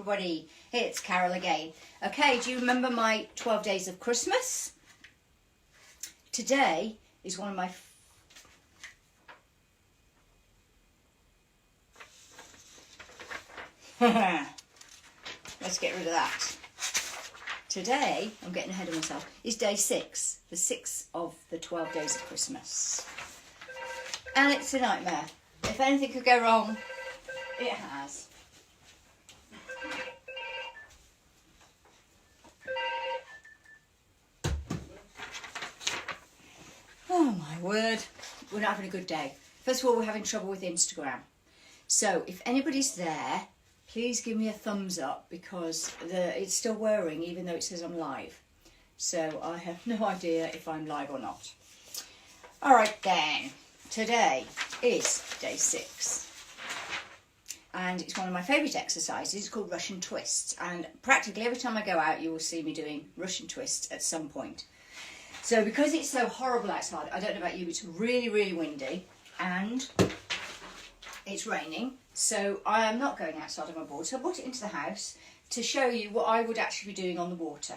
everybody, it's Carol again. Okay, do you remember my 12 days of Christmas? Today is one of my let's get rid of that. Today, I'm getting ahead of myself, is day 6, the 6th of the 12 days of Christmas. And it's a nightmare. If anything could go wrong, it has. Oh my word, we're not having a good day. First of all, we're having trouble with Instagram. So if anybody's there, please give me a thumbs up because it's still whirring even though it says I'm live. So I have no idea if I'm live or not. All right then, today is day 6. And it's one of my favourite exercises. It's called Russian twists. And practically every time I go out, you will see me doing Russian twists at some point. So because it's so horrible outside, I don't know about you, it's really, really windy and it's raining. So I am not going outside on my board. So I brought it into the house to show you what I would actually be doing on the water.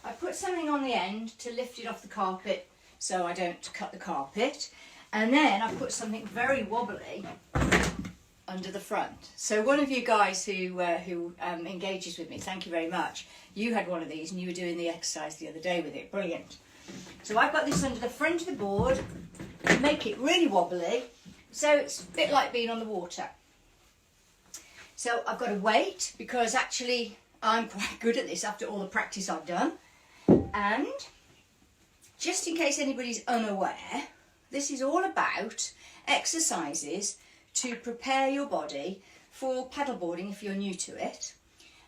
I put something on the end to lift it off the carpet so I don't cut the carpet. And then I put something very wobbly under the front. So one of you guys who engages with me, thank you very much. You had one of these and you were doing the exercise the other day with it. Brilliant. So I've got this under the front of the board, make it really wobbly, so it's a bit like being on the water. So I've got a weight because actually I'm quite good at this after all the practice I've done. And just in case anybody's unaware, this is all about exercises to prepare your body for paddleboarding if you're new to it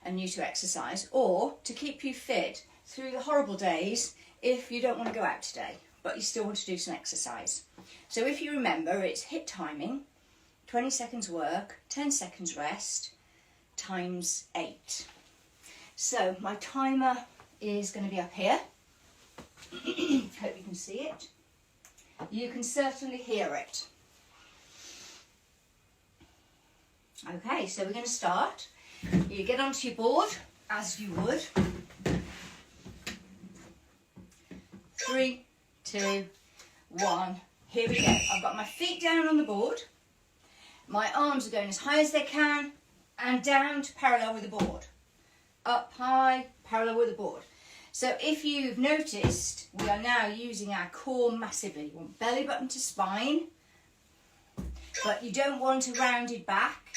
and new to exercise, or to keep you fit through the horrible days if you don't want to go out today, but you still want to do some exercise. So if you remember, it's HIIT timing, 20 seconds work, 10 seconds rest, times 8. So my timer is going to be up here. Hope you can see it. You can certainly hear it. Okay, so we're going to start. You get onto your board, as you would. 3, 2, 1, here we go. I've got my feet down on the board. My arms are going as high as they can and down to parallel with the board. Up high, parallel with the board. So if you've noticed, we are now using our core massively. You want belly button to spine, but you don't want a rounded back.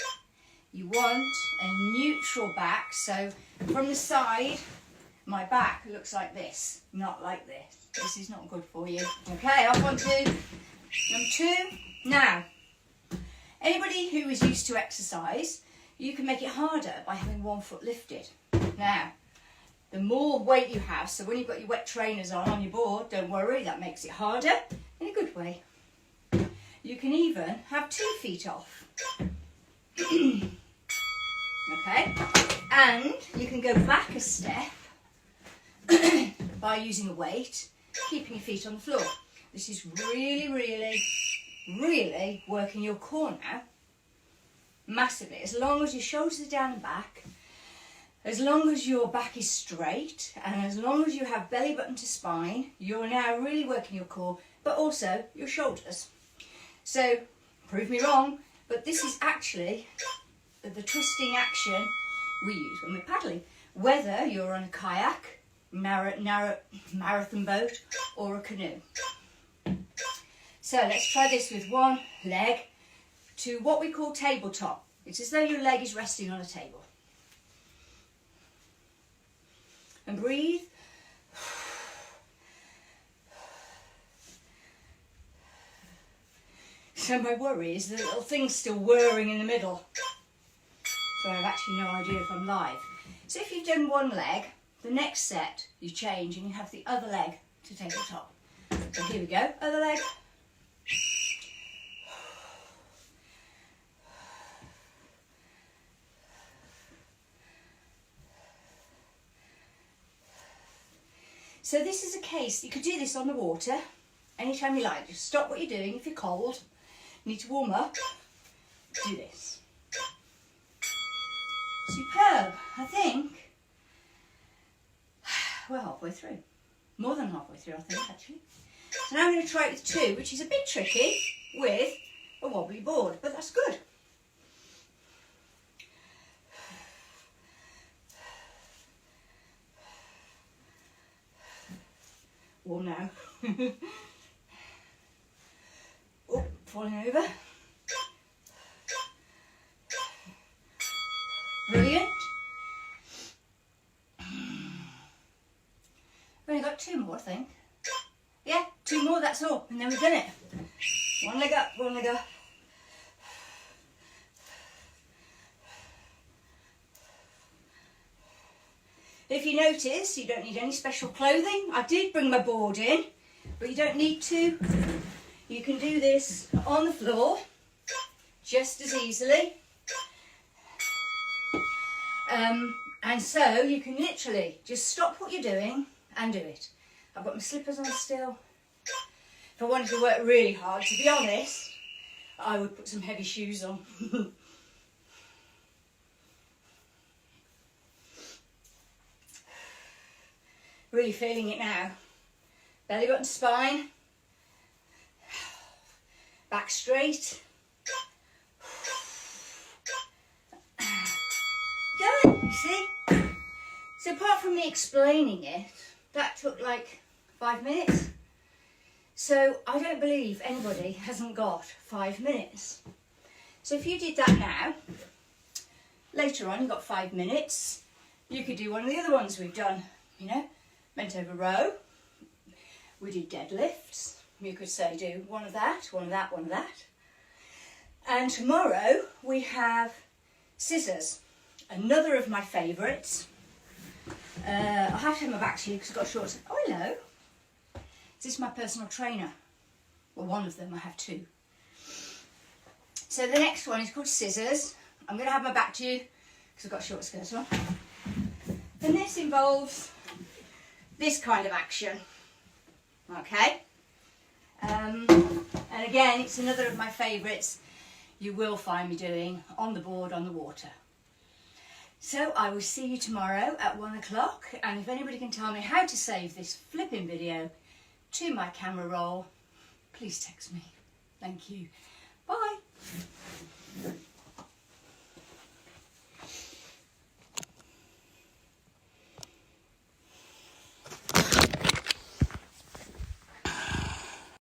You want a neutral back. So from the side, my back looks like this, not like this. This is not good for you. Okay, off on to number 2. Now, anybody who is used to exercise, you can make it harder by having one foot lifted. Now, the more weight you have, so when you've got your wet trainers on your board, don't worry, that makes it harder in a good way. You can even have 2 feet off. Okay, and you can go back a step by using a weight, keeping your feet on the floor. This is really, really, really working your core now, massively. As long as your shoulders are down and back, as long as your back is straight, and as long as you have belly button to spine, you're now really working your core, but also your shoulders. So, prove me wrong, but this is actually the twisting action we use when we're paddling. Whether you're on a kayak, marathon boat, or a canoe. So let's try this with one leg to what we call tabletop. It's as though your leg is resting on a table. And breathe. So my worry is the little thing's still whirring in the middle. So I have actually no idea if I'm live. So if you've done one leg, the next set you change and you have the other leg to tabletop. So here we go, other leg. So this is a case, you could do this on the water anytime you like. Just stop what you're doing. If you're cold, you need to warm up, do this. So you superb. I think we're halfway through. More than halfway through, I think, actually. So now I'm going to try it with 2, which is a bit tricky with a wobbly board, but that's good. Warm now. Oh, falling over. Brilliant. We've only got 2 more, I think. Yeah, 2 more, that's all. And then we've done it. 1 leg up, 1 leg up. If you notice, you don't need any special clothing. I did bring my board in, but you don't need to. You can do this on the floor just as easily. And so you can literally just stop what you're doing and do it. I've got my slippers on still. If I wanted to work really hard, to be honest, I would put some heavy shoes on. Really feeling it now. Belly button, spine, back straight. Good, you see? So apart from me explaining it, that took like 5 minutes. So I don't believe anybody hasn't got 5 minutes. So if you did that now, later on you've got 5 minutes, you could do one of the other ones we've done, you know, bent over row. We did deadlifts. You could say do one of that, one of that, one of that. And tomorrow we have scissors, another of my favourites. I have to have my back to you because I've got shorts. Oh, hello. This is my personal trainer. Well, one of them, I have 2. So the next one is called scissors. I'm going to have my back to you because I've got short skirts on. And this involves this kind of action. Okay. And again, it's another of my favourites. You will find me doing on the board, on the water. So I will see you tomorrow at 1 o'clock. And if anybody can tell me how to save this flipping video to my camera roll, please text me. Thank you. Bye.